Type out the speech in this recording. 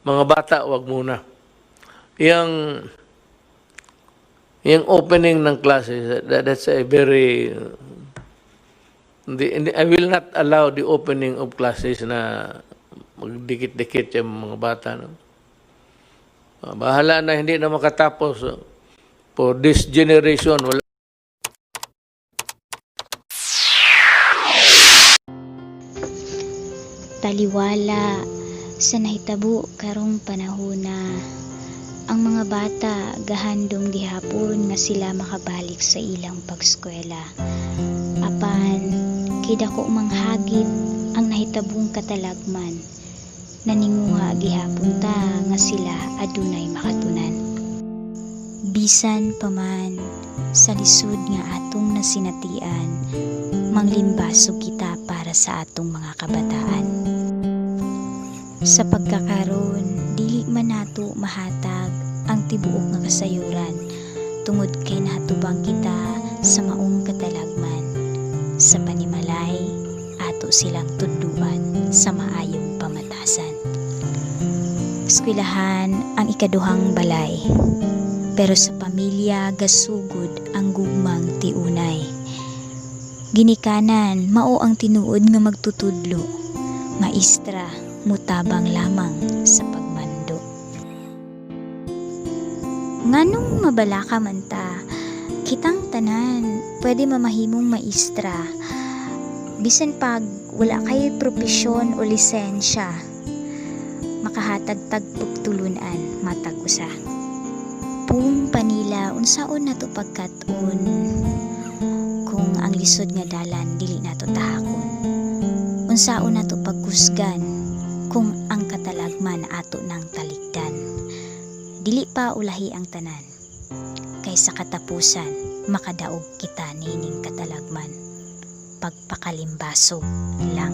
Mga bata, wag muna. Yung opening ng classes, that's a very... I will not allow the opening of classes na magdikit-dikit yung mga bata. No? Bahala na hindi na makatapos. For this generation, wala. Taliwala sa nahitabo karong panahona, ang mga bata gahandom gihapon nga sila makabalik sa ilang pagskwela. Apan kay dako manghagit ang nahitabong katalagman, naninguha gihapon ta nga sila adunay makatunan. Bisan paman sa lisod nga atong nasinatian, manglimbasog kita para sa atong mga kabataan. Sa pagkakaroon, dili man nato mahatag ang tibuok nga kasayuran tungod kay nahatubang kita sa maong katalagman. Sa panimalay, ato silang tudluan sa maayong pamatasan. Eskwelahan ang ikaduhang balay, pero sa pamilya gasugod ang gugmang tiunay. Ginikanan mao ang tinuod nga magtutudlo, maestra mutabang lamang sa pagmando. Nganong mabalaka man ta, kitang tanan pwede mamahimong maestra, bisan pag wala kay propesyon o lisensya, makahatag-tag pagtulunan matag usa. Pung panila unsaon nato pagkat-on kung ang lisod nga dalan dili nato tahakon. Unsaon nato pagkusgan kung ang katalagman ato nang talikdan. Dili pa ulahi ang tanan, kay sa katapusan makadaog kita nining katalagman, pagpakalimbasog lang.